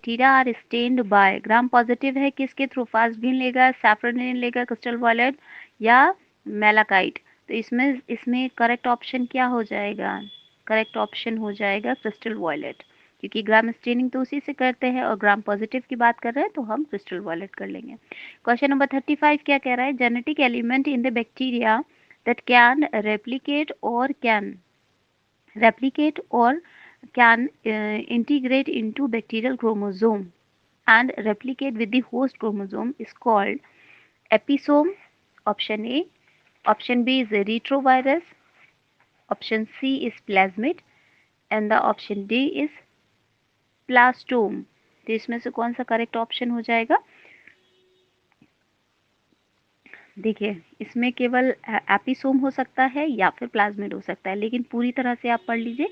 Bacteria are stained by, gram positive है किसके through, फास्टग्रीन लेगा, सैफरनिन लेगा, क्रिस्टल वायलेट या मेलाकाइट। तो इसमें करेक्ट ऑप्शन क्या हो जाएगा, करेक्ट ऑप्शन हो जाएगा क्रिस्टल वायलेट, क्योंकि ग्राम स्टेनिंग तो उसी से करते हैं और ग्राम पॉजिटिव की बात कर रहे हैं तो हम क्रिस्टल वायलेट कर लेंगे। क्वेश्चन नंबर 35 क्या कह रहा है, genetic element in the bacteria that can replicate or can integrate into bacterial chromosome and replicate with the host chromosome is called episome. Option A. Option B is retrovirus. Option C is plasmid and the option D is plastome. तो इसमें से कौन सा correct option हो जाएगा, देखिए इसमें केवल एपिसोम हो सकता है या फिर प्लाज्मिड हो सकता है, लेकिन पूरी तरह से आप पढ़ लीजिए।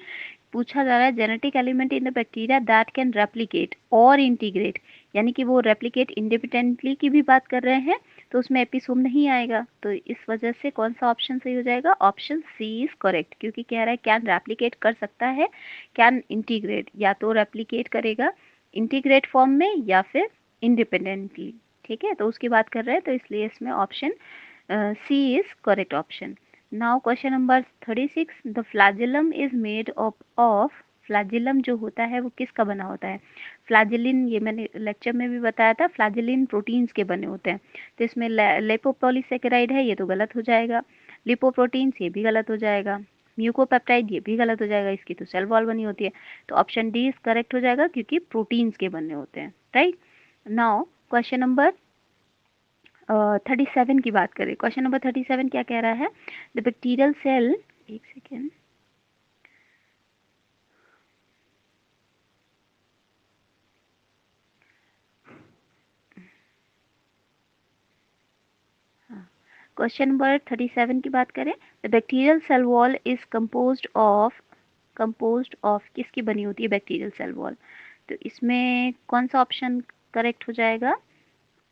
पूछा जा रहा है genetic element in the bacteria that can replicate और इंटीग्रेट, यानी कि वो रेप्लिकेट इंडिपेंडेंटली की भी बात कर रहे हैं तो उसमें एपिसोम नहीं आएगा। तो इस वजह से कौन सा ऑप्शन सही हो जाएगा, ऑप्शन सी इज करेक्ट, क्योंकि कह रहा है कैन रेप्लिकेट कर सकता है, कैन इंटीग्रेट या तो रेप्लिकेट करेगा इंटीग्रेट फॉर्म में या फिर इंडिपेंडेंटली। ठीक है, तो उसकी बात कर रहे हैं तो इसलिए इसमें option C is correct option. Now question number 36, the flagellum is made of, flagellum जो होता है वो किसका बना होता है, फ्लैजिलिन, ये मैंने लेक्चर में भी बताया था, फ्लैजिलिन प्रोटीन्स के बने होते हैं। तो इसमें लिपोपॉलीसेकेराइड है, ये तो गलत हो जाएगा, लिपोप्रोटीन्स ये भी गलत हो जाएगा, म्यूकोपेप्टाइड ये भी गलत हो जाएगा, इसकी तो सेल वॉल बनी होती है। तो ऑप्शन डी इज करेक्ट हो जाएगा क्योंकि प्रोटीन्स के बने होते हैं, राइट। नाउ क्वेश्चन नंबर 37 की बात करें, क्वेश्चन नंबर 37 क्या कह रहा है, द बैक्टीरियल सेल, एक सेकेंड, क्वेश्चन नंबर 37 की बात करें, the bacterial cell wall is composed of किसकी बनी होती है बैक्टीरियल सेल वॉल। तो इसमें कौन सा ऑप्शन करेक्ट हो जाएगा,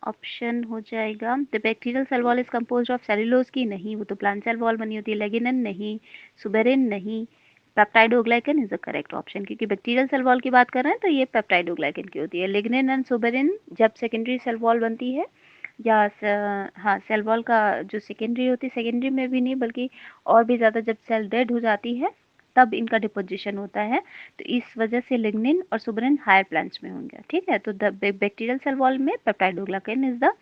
ऑप्शन हो जाएगा the bacterial cell wall is composed of cellulose की, नहीं, वो तो प्लांट सेल वॉल बनी होती है, लेगिनिन नहीं, सुबेरिन नहीं, peptidoglycan is the correct option, क्योंकि बैक्टीरियल सेल वॉल की बात कर रहे हैं तो ये पेप्टाइडोग्लाइकन की होती है। लिग्निन एंड सुबेरिन जब सेकेंडरी सेल वॉल बनती है या हाँ सेल वॉल का जो सेकेंडरी होती है, सेकेंडरी में भी नहीं बल्कि और भी ज़्यादा जब सेल डेड हो जाती है तब इनका डिपोजिशन होता है, तो इस वजह से लिग्निन और सुबेरिन हायर प्लांट्स में होंगे। ठीक है, तो द बैक्टीरियल सेल वॉल में peptidoglycan is the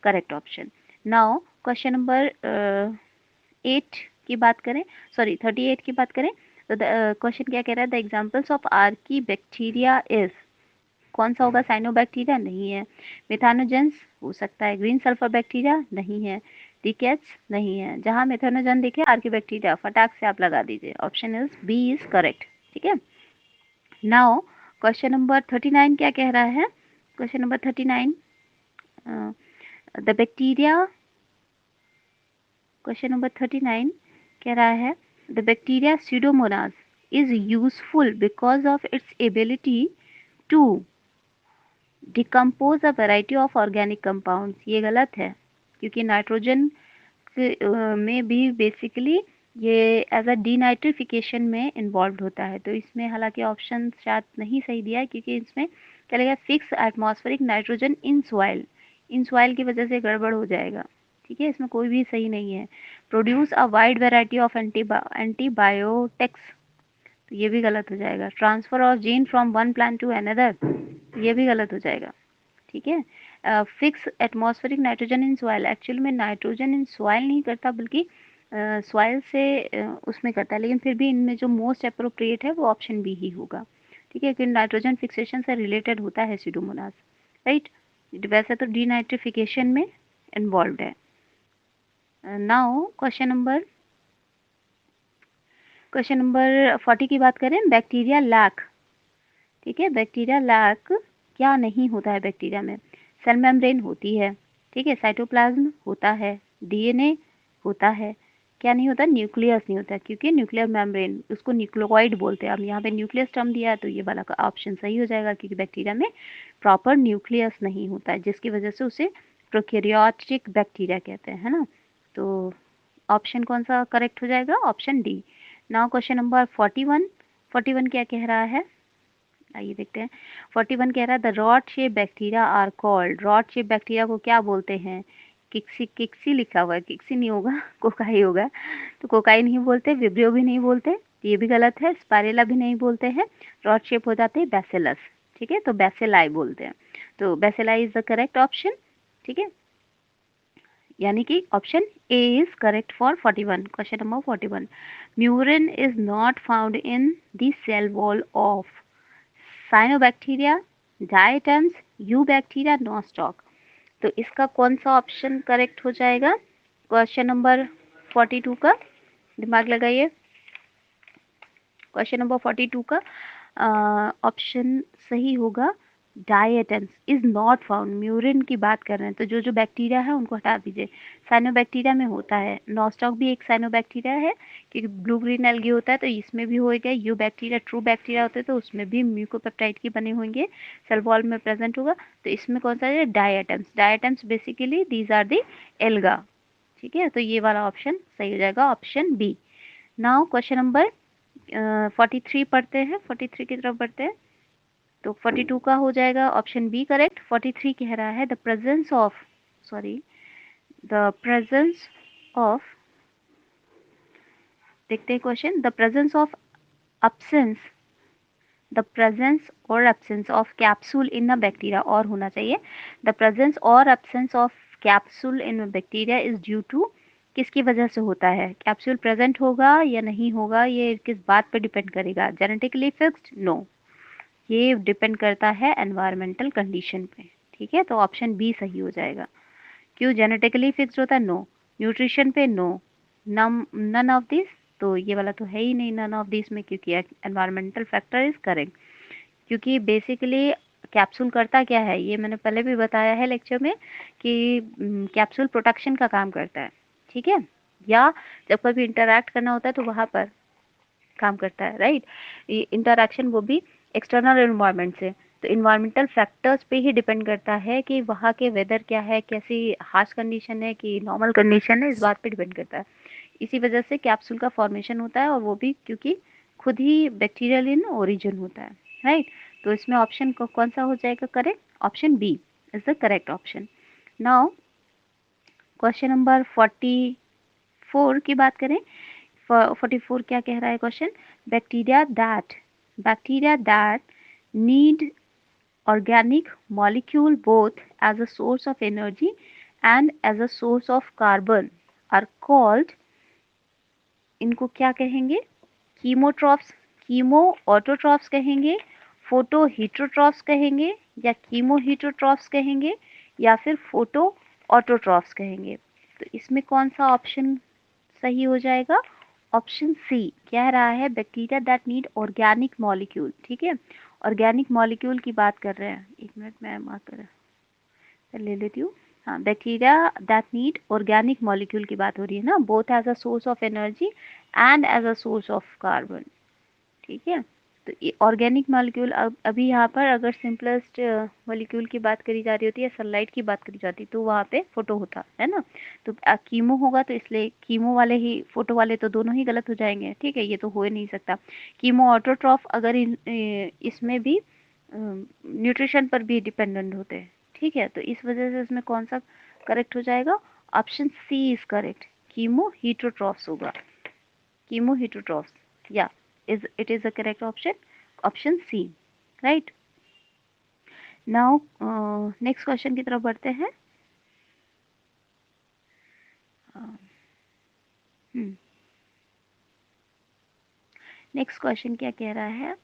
correct option. Now question number 8 की बात करें, सॉरी 38 की बात करें, तो क्वेश्चन क्या कह रहा है, the examples of Archie bacteria is, कौन सा होगा, साइनोबैक्टीरिया नहीं है, मिथानोजेंस हो सकता है, ग्रीन सल्फर बैक्टीरिया नहीं है, रिकेट्स नहीं है, जहां मिथानोजन देखे आर्की बैक्टीरिया फटाक से आप लगा दीजिए, option is B is correct. ठीक है, नाउ क्वेश्चन नंबर 39 क्या कह रहा है, question number 39, the bacteria, question number 39 कह रहा है the bacteria Pseudomonas is useful because of its ability to decompose a variety of organic compounds. ये गलत है क्योंकि नाइट्रोजन में भी बेसिकली ये एज अ डीनाइट्रिफिकेशन में इन्वॉल्व होता है। तो इसमें हालांकि ऑप्शन शायद नहीं सही दिया है क्योंकि इसमें क्या लगेगा, fix atmospheric nitrogen in soil की वजह से गड़बड़ हो जाएगा। ठीक है, इसमें कोई भी सही नहीं है। Produce a wide variety of antibiotics, तो ये भी गलत हो जाएगा। Transfer of gene from one plant to another, ये भी गलत हो जाएगा। ठीक है, fix atmospheric nitrogen in soil, actual में नाइट्रोजन इन सॉइल नहीं करता बल्कि सॉइल से उसमें करता है, लेकिन फिर भी इनमें जो मोस्ट अप्रोप्रिएट है वो ऑप्शन बी ही होगा। ठीक है, क्योंकि नाइट्रोजन फिक्सेशन से रिलेटेड होता है स्यूडोमोनास, राइट। वैसे तो डीनाइट्रिफिकेशन में इन्वॉल्व है। नाउ क्वेश्चन नंबर 40 की बात करें, बैक्टीरिया लैक। ठीक है, बैक्टीरिया लैक क्या नहीं होता है बैक्टीरिया में, सेल मेम्ब्रेन होती है, ठीक है, साइटोप्लाज्म होता है, डीएनए होता है, क्या नहीं होता, न्यूक्लियस नहीं होता, क्योंकि न्यूक्लियर मेम्ब्रेन उसको न्यूक्लियोइड बोलते हैं। अब यहाँ पे न्यूक्लियस टर्म दिया है तो ये वाला ऑप्शन सही हो जाएगा क्योंकि बैक्टीरिया में प्रॉपर न्यूक्लियस नहीं होता है, जिसकी वजह से उसे प्रोकैरियोटिक बैक्टीरिया कहते हैं, है ना। तो ऑप्शन कौन सा करेक्ट हो जाएगा, option D. Now question number 41 क्या कह रहा है, आइए देखते हैं। 41 कह रहा है the rod shape bacteria are called, rod shape bacteria को क्या बोलते हैं? किक्सी, किक्सी लिखा हुआ है, किक्सी नहीं होगा कोकाई होगा। तो कोकाई नहीं बोलते, विब्रियो भी नहीं बोलते, ये भी गलत है, स्पाइरेला भी नहीं बोलते हैं, रॉड शेप हो जाते हैं बैसिलस, ठीक है, तो बैसिलाई बोलते हैं। तो bacilli is the correct option, ठीक है, यानी कि option A is correct for 41, question number 41। Murein is not found in the cell wall of cyanobacteria, diatoms, eubacteria, Nostoc. तो इसका कौन सा ऑप्शन करेक्ट हो जाएगा? क्वेश्चन नंबर 42 का दिमाग लगाइए। क्वेश्चन नंबर 42 का ऑप्शन सही होगा diatoms is not found. Murein की बात कर रहे हैं तो जो जो बैक्टीरिया है उनको हटा दीजिए। साइनोबैक्टीरिया में होता है, नॉस्टॉक भी एक साइनोबैक्टीरिया है क्योंकि ब्लू ग्रीन एल्गी होता है, तो इसमें भी होएगा। यू बैक्टीरिया ट्रू बैक्टीरिया होते हैं तो उसमें भी म्यूकोपेप्टाइड की बने होंगे, सेल वॉल में प्रेजेंट होगा। तो इसमें कौन सा है? Diatoms. Diatoms basically these are the algae, ठीक है, तो ये वाला ऑप्शन सही हो जाएगा, option B. Now question number 43 पढ़ते हैं, 43 की तरफ बढ़ते हैं। तो 42 का हो जाएगा ऑप्शन बी करेक्ट। 43 कह रहा है the presence of, sorry, the presence of, देखते हैं question, the presence of absence, the presence और absence of capsule in a bacteria, और होना चाहिए द प्रेजेंस और absence of capsule in bacteria is due to, किसकी वजह से होता है? कैप्सूल प्रेजेंट होगा या नहीं होगा, ये किस बात पे डिपेंड करेगा? Genetically fixed? नो, ये डिपेंड करता है एनवायरमेंटल कंडीशन पे, ठीक है, तो ऑप्शन बी सही हो जाएगा। क्यों जेनेटिकली फिक्स्ड होता है? नो। न्यूट्रिशन पे? नो। नन ऑफ दिस, तो ये वाला तो है ही नहीं नन ऑफ दिस में, क्योंकि एनवायरमेंटल फैक्टर इज करेक्ट। क्योंकि बेसिकली कैप्सूल करता क्या है, ये मैंने पहले भी बताया है लेक्चर में कि कैप्सूल प्रोटेक्शन का काम करता है, ठीक है, या जब कभी इंटरैक्ट करना होता है तो वहाँ पर काम करता है, राइट। ये इंटरैक्शन वो भी एक्सटर्नल एनवायरनमेंट से, तो इन्वायरमेंटल फैक्टर्स पे ही डिपेंड करता है कि वहाँ के वेदर क्या है, कैसी हार्श कंडीशन है कि नॉर्मल कंडीशन है, इस बात पे डिपेंड करता है। इसी वजह से कैप्सूल का फॉर्मेशन होता है, और वो भी क्योंकि खुद ही बैक्टीरियल इन ओरिजिन होता है, राइट। तो इसमें ऑप्शन को कौन सा हो जाएगा correct? Option B is the correct option. Now question number 44 की बात करें। 44 क्या कह रहा है क्वेश्चन? Bacteria that need organic molecule both as a source of energy and as a source of carbon are called, इनको क्या कहेंगे? कीमोट्रॉफ्स, कीमो ऑटोट्रॉफ्स कहेंगे, फोटो हीट्रोट्रॉफ्स कहेंगे, या कीमो हीट्रोट्रॉफ्स कहेंगे, या फिर फोटो ऑटोट्रॉफ्स कहेंगे। तो इसमें कौन सा ऑप्शन सही हो जाएगा? ऑप्शन सी कह रहा है bacteria that need organic molecule, ठीक है, ऑर्गेनिक मॉलिक्यूल की बात कर रहे हैं। एक मिनट मैं मार्क कर ले लेती हूँ। हाँ, bacteria that need organic molecule की बात हो रही है ना, both as a source of energy and as a source of carbon, ठीक है। तो ये ऑर्गेनिक मॉलिक्यूल, अब अभी यहाँ पर अगर सिंपलेस्ट मॉलिक्यूल की बात करी जा रही होती है, सनलाइट की बात करी जाती, तो वहाँ पे फोटो होता है ना। तो कीमो होगा, तो इसलिए कीमो वाले ही, फोटो वाले तो दोनों ही गलत हो जाएंगे, ठीक है, ये तो हो ही नहीं सकता। कीमो ऑटोट्रॉफ अगर इसमें भी न्यूट्रिशन पर भी डिपेंडेंट होते हैं, ठीक है, तो इस वजह से इसमें कौन सा करेक्ट हो जाएगा? Option C is correct, chemo heterotrophs होगा, कीमो हीट्रोट्रॉफ्स, या is it is the correct option C, right. now next question की तरफ बढ़ते हैं। नेक्स्ट क्वेश्चन क्या कह रहा है?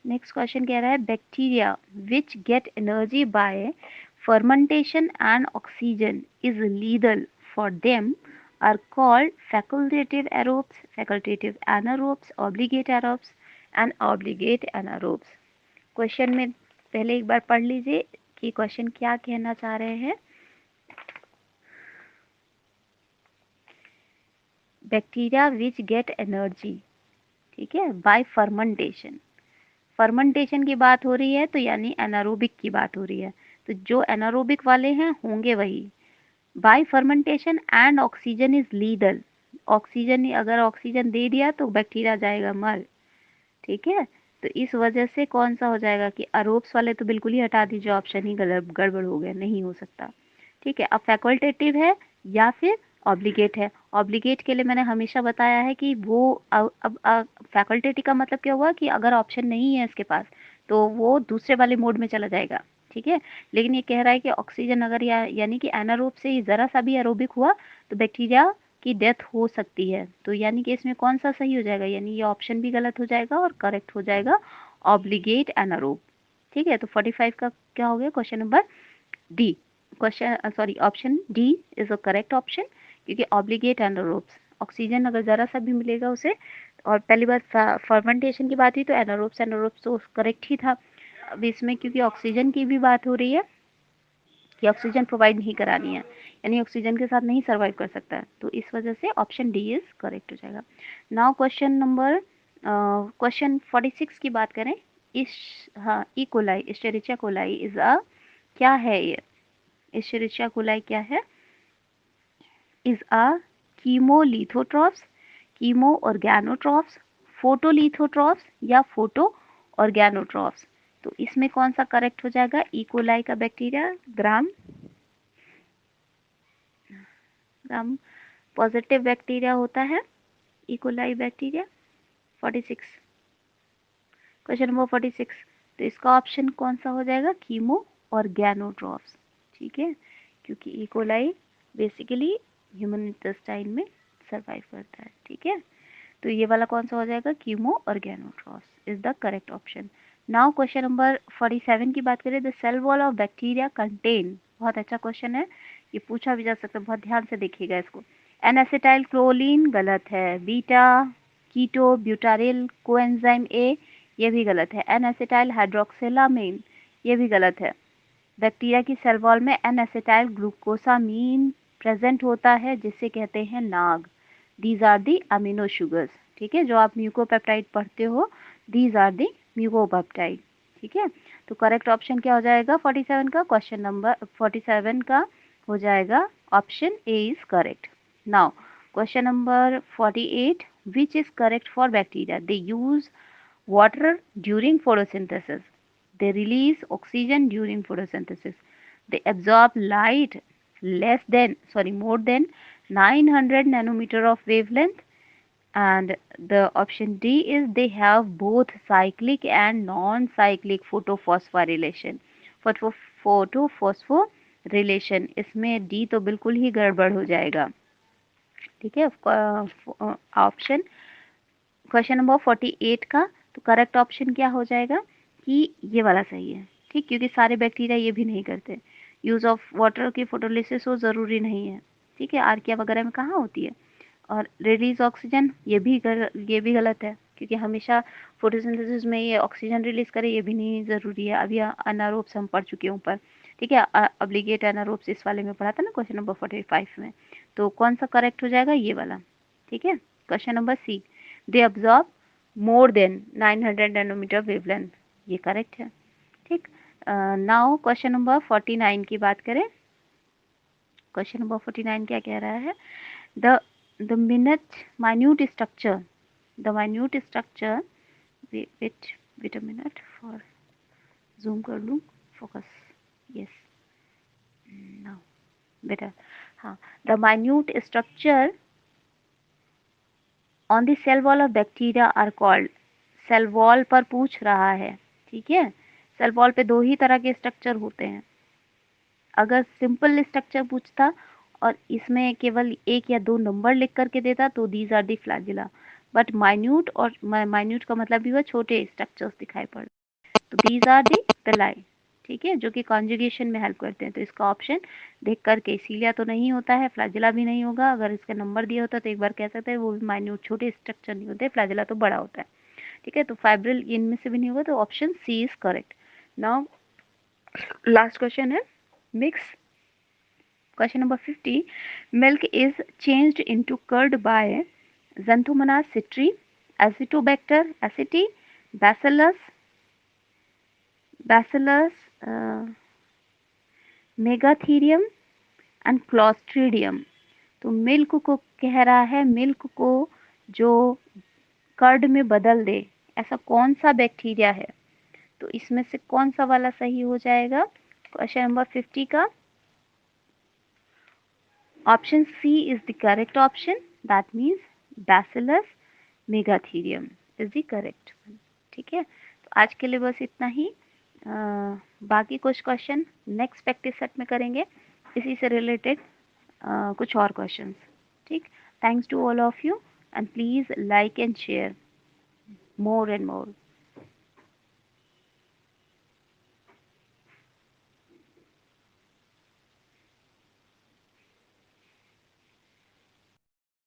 नेक्स्ट क्वेश्चन कह रहा है bacteria which get energy by fermentation and oxygen is lethal for them are called facultative aerobes, facultative anaerobes, obligate aerobes and obligate anaerobes। Question में पहले एक बार पढ़ लीजिए कि क्वेश्चन क्या कहना चाह रहे हैं। बैक्टीरिया विच गेट एनर्जी, ठीक है, बाय फर्मेंटेशन, फर्मेंटेशन की बात हो रही है तो यानी एनारोबिक की बात हो रही है, तो जो एनारोबिक वाले हैं होंगे वही। Bye fermentation and oxygen is लीडल, oxygen, अगर ऑक्सीजन दे दिया तो बैक्टीरिया जाएगा मर, ठीक है। तो इस वजह से कौन सा हो जाएगा कि अरोब्स वाले तो बिल्कुल ही हटा दीजिए, ऑप्शन ही गलत गड़बड़ हो गया, नहीं हो सकता। ठीक है, अब फैकल्टेटिव है या फिर ऑब्लिगेट है। ऑब्लिगेट के लिए मैंने हमेशा बताया है कि वो अब फैकल्टेटिव का मतलब क्या हुआ कि अगर ऑप्शन नहीं है इसके पास तो वो दूसरे वाले मोड में चला जाएगा। ठीक है, लेकिन ये कह रहा है कि ऑक्सीजन अगर यानी कि एनारोब से ही ज़रा सा भी एरोबिक हुआ तो बैक्टीरिया की डेथ हो सकती है। तो यानी कि इसमें कौन सा सही हो जाएगा, यानी ये ऑप्शन भी गलत हो जाएगा और करेक्ट हो जाएगा ऑब्लिगेट एनारोब। ठीक है, तो 45 का क्या हो गया, question number D. Question sorry option D is a correct option, क्योंकि ऑब्लिगेट एनारोब्स ऑक्सीजन अगर ज़रा सा भी मिलेगा उसे, और पहली बार फर्मेंटेशन की बात हुई तो एनारोब्स एनारोब्स तो करेक्ट ही था। अब इसमें क्योंकि ऑक्सीजन की भी बात हो रही है कि ऑक्सीजन प्रोवाइड नहीं करानी है, यानी ऑक्सीजन के साथ नहीं सर्वाइव कर सकता है, तो इस वजह से ऑप्शन डी इज करेक्ट हो जाएगा। नाउ क्वेश्चन नंबर क्वेश्चन 46 की बात करें। इस हाँ, E coli Escherichia coli is a क्या है ये, एस्चेरिचिया कोलाई क्या है, इज अ कीमोलिथोट्रॉप्स, कीमो ऑर्गेनोट्रॉप्स, फोटोलिथोट्रॉप्स या फोटो ऑर्गेनोट्रॉप्स। तो इसमें कौन सा करेक्ट हो जाएगा, ई कोलाई का बैक्टीरिया ग्राम ग्राम पॉजिटिव बैक्टीरिया होता है, E coli bacteria. 46 question number 46, तो इसका ऑप्शन कौन सा हो जाएगा, कीमो ऑर्गेनोट्रॉप्स। ठीक है, क्योंकि E coli basically human intestine में सरवाइव करता है। ठीक है, तो ये वाला कौन सा हो जाएगा, chemo organotrophs is the correct option. Now question number 47 की बात करें, the cell wall of bacteria contain, बहुत अच्छा क्वेश्चन है, ये पूछा भी जा सकता है, बहुत ध्यान से देखिएगा इसको। एन एसिटाइल क्लोलिन गलत है, बीटा कीटो ब्यूटारिल कोएंजाइम ए ये भी गलत है, एन एसिटाइल हाइड्रोक्सिलामीन ये भी गलत है। बैक्टीरिया की सेल वॉल में एन एसिटाइल ग्लूकोसामीन प्रेजेंट होता है जिसे कहते हैं NAG. These are the amino sugars. ठीक है, जो आप म्यूकोपेप्टाइड पढ़ते हो, दीज आर दी म्यूकोपेप्टाइड। ठीक है, तो करेक्ट ऑप्शन क्या हो जाएगा 47 का, क्वेश्चन नंबर 47 का हो जाएगा option A is correct. Now question number 48, which is correct for bacteria, they use water during photosynthesis, they release oxygen during photosynthesis, they absorb light more than 900 nanometer of wavelength, and the option D is they have both cyclic and non-cyclic photophosphorylation, photophosphorylation, इसमें D तो बिल्कुल ही गड़बड़ हो जाएगा। ठीक है, option question number 48 का तो करेक्ट ऑप्शन क्या हो जाएगा कि ये वाला सही है। ठीक, क्योंकि सारे बैक्टीरिया ये भी नहीं करते, यूज़ ऑफ वाटर की फोटोलिसिस हो ज़रूरी नहीं है। ठीक है, आर्किया वगैरह में कहाँ होती है, और रिलीज ऑक्सीजन ये भी गलत है, क्योंकि हमेशा फोटोसिंथेसिस में ये ऑक्सीजन रिलीज करे ये भी नहीं ज़रूरी है। अभी अनारोब्स हम पढ़ चुके हैं ऊपर। ठीक है, ऑब्लिगेट अनारोब्स इस वाले में पढ़ा था ना क्वेश्चन नंबर 45 में, तो कौन सा करेक्ट हो जाएगा, ये वाला। ठीक है, question number C, they absorb more than 900 nanometre wavelength, ये करेक्ट है। ठीक, नाउ क्वेश्चन नंबर 49 की बात करें। क्वेश्चन नंबर 49 क्या कह रहा है, the minute structure, the minute structure, wait a minute for zoom कर लूँ, focus, yes, now better, हाँ, the minute structure on the cell wall of bacteria are called, cell wall पर पूछ रहा है। ठीक है, सेल वॉल पे दो ही तरह के स्ट्रक्चर होते हैं, अगर सिंपल स्ट्रक्चर पूछता और इसमें केवल एक या दो नंबर लिख करके देता तो these are the flagella, but minute, और माइन्यूट का मतलब भी हुआ छोटे स्ट्रक्चर्स दिखाई पड़, तो दीज आर दी पिलाई। ठीक है, जो कि कॉन्जुगेशन में हेल्प करते हैं, तो इसका ऑप्शन देख करके, इसीलिए तो नहीं होता है, फ्लैजिला भी नहीं होगा, अगर इसका नंबर दिया होता तो एक बार कह सकते हैं वो भी माइन्यूट छोटे स्ट्रक्चर नहीं होते, फ्लैजिला तो बड़ा होता है। ठीक है, तो फाइब्रिल इनमें से भी नहीं होगा, तो option C is correct. Now last question है mix, question number 50, milk is changed into curd by Xanthomonas citri, Acetobacter aceti, Bacillus megatherium and Clostridium। तो मिल्क को कह रहा है, मिल्क को जो कर्ड में बदल दे, ऐसा कौन सा बैक्टीरिया है? तो इसमें से कौन सा वाला सही हो जाएगा? क्वेश्चन नंबर 50 का option C is the correct option, that means Bacillus megaterium is the correct. ठीक है, तो आज के लिए बस इतना ही। बाकी कुछ क्वेश्चन नेक्स्ट प्रैक्टिस सेट में करेंगे इसी से रिलेटेड कुछ और क्वेश्चंस। ठीक, thanks to all of you and please like and share more and more.